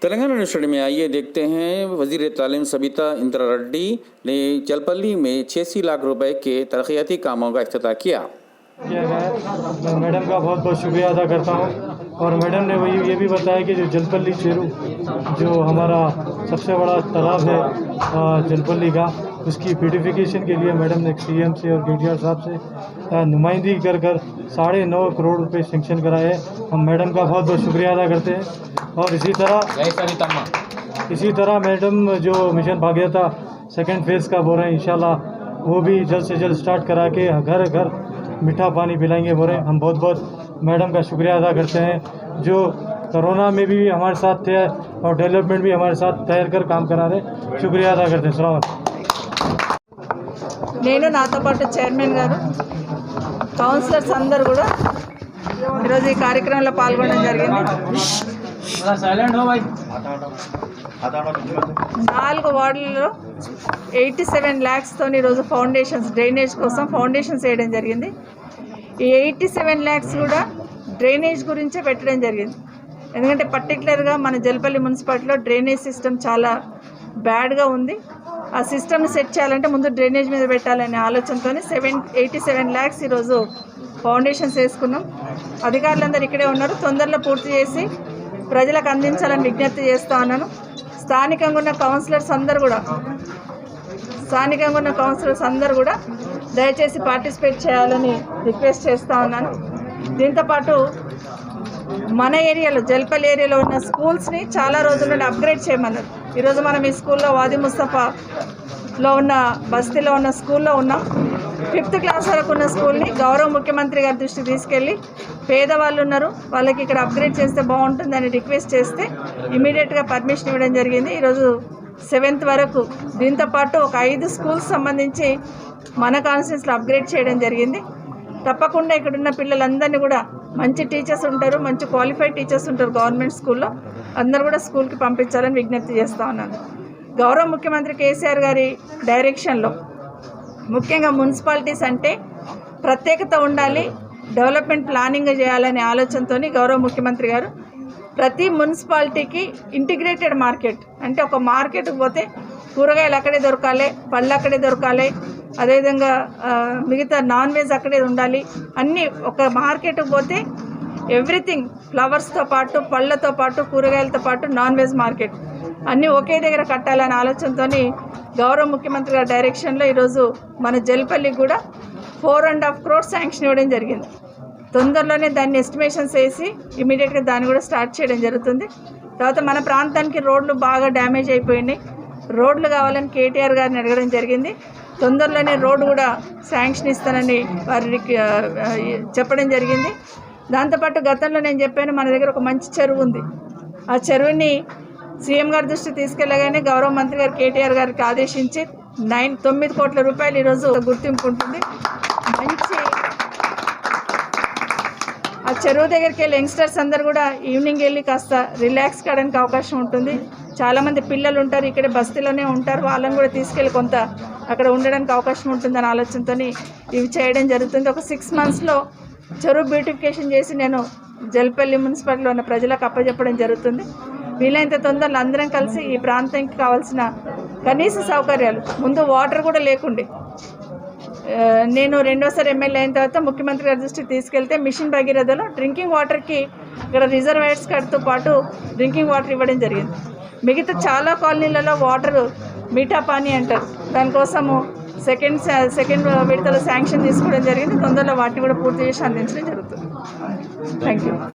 Telangana news study में आइए देखते हैं वज़ीर तालीम सबिता इंदिरा रेड्डी ने जलपल्ली में 86 लाख रुपए के तरक्याती कामों का इफ्तिताह किया गया है। मैं मैडम का बहुत बहुत शुक्रिया अदा करता हूँ। और मैडम ने ये भी बताया कि जो जलपल्ली चेरू जो हमारा सबसे बड़ा तालाब है जलपल्ली का, उसकी ब्यूटिफिकेशन के लिए मैडम ने सीएम से और केटीआर साहब से नुमाइंदगी कर 9.5 करोड़ रुपए सेंक्शन कराए। हम मैडम का बहुत बहुत शुक्रिया अदा करते हैं। और इसी तरह मैडम जो मिशन भागीरथ सेकेंड फेज़ का बोल रहे हैं, इंशाल्लाह वो भी जल्द से जल्द स्टार्ट करा के घर घर मीठा पानी पिलाएंगे बोल रहे हैं। हम बहुत बहुत मैडम का शुक्रिया अदा करते हैं जो कोरोना में भी हमारे साथ थे और डेवलपमेंट भी हमारे साथ तैयार कर काम करा रहे। शुक्रिया अदा करते हैं। सलाम। నేను నాతో పాటు చైర్మన్ గారు కౌన్సిలర్స్ అందరూ కూడా ఈరోజు ఈ కార్యక్రమంలో పాల్గొనడం జరిగింది। 4 వార్డులలో 87 lakhs తోని ఈరోజు ఫౌండేషన్స్ డ్రైనేజ్ కోసం ఫౌండేషన్స్ వేయడం జరిగింది। ఈ 87 lakhs కూడా డ్రైనేజ్ గురించే పెట్టడం జరిగింది। ఎందుకంటే పర్టికులర్గా మన జలపల్లి మున్సిపాలిటీలో డ్రైనేజ్ సిస్టమ్ చాలా బ్యాడ్గా ఉంది। ఆ సిస్టమ్ని సెట్ చేయాలంటే ముందు డ్రైనేజ్ మీద పెట్టాలనే ఆలోచనతో 87 lakhs ఈరోజు ఫౌండేషన్స్ వేసుకున్నాం। అధికారులందరూ ఇక్కడే ఉన్నారు, తొందరలో పూర్తి చేసి ప్రజలకు అందించాలని విజ్ఞప్తి చేస్తూ ఉన్నాను। స్థానికంగా ఉన్న కౌన్సిలర్స్ అందరూ కూడా దయచేసి పార్టిసిపేట్ చేయాలని రిక్వెస్ట్ చేస్తూ ఉన్నాను। దీంతోపాటు మన ఏరియాలో జల్పల్లి ఏరియాలో ఉన్న స్కూల్స్ని చాలా రోజుల నుండి అప్గ్రేడ్ చేయమన్నారు। ఈరోజు మనం ఈ స్కూల్లో వాది ముస్తఫాలో ఉన్న బస్తీలో ఉన్న స్కూల్లో ఉన్నాం। 5th క్లాస్ వరకు ఉన్న స్కూల్ని గౌరవ ముఖ్యమంత్రి గారి దృష్టికి తీసుకెళ్ళి పేదవాళ్ళు ఉన్నారు వాళ్ళకి ఇక్కడ అప్గ్రేడ్ చేస్తే బాగుంటుందని రిక్వెస్ట్ చేస్తే ఇమీడియట్గా పర్మిషన్ ఇవ్వడం జరిగింది। ఈరోజు 7th వరకు దీంతోపాటు ఒక 5 స్కూల్స్ సంబంధించి మన కాన్స్టిట్యూన్సీలో అప్గ్రేడ్ చేయడం జరిగింది। తప్పకుండా ఇక్కడున్న పిల్లలందరినీ కూడా మంచి టీచర్స్ ఉంటారు, మంచి క్వాలిఫైడ్ టీచర్స్ ఉంటారు గవర్నమెంట్ స్కూల్లో, అందరూ కూడా స్కూల్కి పంపించాలని విజ్ఞప్తి చేస్తూ ఉన్నాను। గౌరవ ముఖ్యమంత్రి కేసీఆర్ గారి డైరెక్షన్లో ముఖ్యంగా మున్సిపాలిటీస్ అంటే ప్రత్యేకత ఉండాలి, డెవలప్మెంట్ ప్లానింగ్ చేయాలనే ఆలోచనతో గౌరవ ముఖ్యమంత్రి గారు ప్రతి మున్సిపాలిటీకి ఇంటిగ్రేటెడ్ మార్కెట్ అంటే ఒక మార్కెట్కి పోతే కూరగాయలు అక్కడే దొరకాలి, పళ్ళు అక్కడే దొరకాలి, అదేవిధంగా మిగతా నాన్ వెజ్ అక్కడే ఉండాలి, అన్నీ ఒక మార్కెట్కి పోతే ఎవ్రీథింగ్ ఫ్లవర్స్తో పాటు పళ్ళతో పాటు కూరగాయలతో పాటు నాన్ వెజ్ మార్కెట్ అన్నీ ఒకే దగ్గర కట్టాలనే ఆలోచనతో గౌరవ ముఖ్యమంత్రి గారి డైరెక్షన్లో ఈరోజు మన జల్పల్లికి కూడా 4.5 crores శాంక్షన్ ఇవ్వడం జరిగింది। తొందరలోనే దాన్ని ఎస్టిమేషన్స్ వేసి ఇమీడియట్గా దాన్ని కూడా స్టార్ట్ చేయడం జరుగుతుంది। తర్వాత మన ప్రాంతానికి రోడ్లు బాగా డ్యామేజ్ అయిపోయినాయి, రోడ్లు కావాలని కేటీఆర్ గారిని అడగడం జరిగింది। తొందరలోనే రోడ్డు కూడా శాంక్షన్ ఇస్తానని వారికి చెప్పడం జరిగింది। దాంతోపాటు గతంలో నేను చెప్పాను మన దగ్గర ఒక మంచి చెరువు ఉంది, ఆ చెరువుని సీఎం గారి దృష్టికి తీసుకెళ్ళగానే గౌరవ మంత్రి గారు కేటీఆర్ గారికి ఆదేశించి 9 కోట్ల రూపాయలు ఈరోజు గుర్తింపు ఉంటుంది। మంచి ఆ చెరువు దగ్గరికి వెళ్ళి యంగ్స్టర్స్ అందరు కూడా ఈవినింగ్ వెళ్ళి కాస్త రిలాక్స్ కావడానికి అవకాశం ఉంటుంది। చాలామంది పిల్లలు ఉంటారు, ఇక్కడ బస్తీలోనే ఉంటారు, వాళ్ళని కూడా తీసుకెళ్ళి కొంత అక్కడ ఉండడానికి అవకాశం ఉంటుందని ఆలోచనతో ఇవి చేయడం జరుగుతుంది। ఒక 6 monthsలో చెరువు బ్యూటిఫికేషన్ చేసి నేను జల్పల్లి మున్సిపాలిటీలో ఉన్న ప్రజలకు అప్పచెప్పడం జరుగుతుంది। వీలైనంత తొందరలో అందరం కలిసి ఈ ప్రాంతానికి కావాల్సిన కనీస సౌకర్యాలు, ముందు వాటర్ కూడా లేకుండే, నేను 2వసారి ఎమ్మెల్యే అయిన తర్వాత ముఖ్యమంత్రి గారి దృష్టికి తీసుకెళ్తే మిషన్ భగీరథలో డ్రింకింగ్ వాటర్కి ఇక్కడ రిజర్వాయర్స్ కట్తో పాటు డ్రింకింగ్ వాటర్ ఇవ్వడం జరిగింది। మిగతా చాలా కాలనీలలో వాటర్ మీఠా పానీ అంటారు, దానికోసము సెకండ్ విడతలో శాంక్షన్ తీసుకోవడం జరిగింది। తొందరలో వాటిని కూడా పూర్తి చేసి అందించడం జరుగుతుంది। Thank you.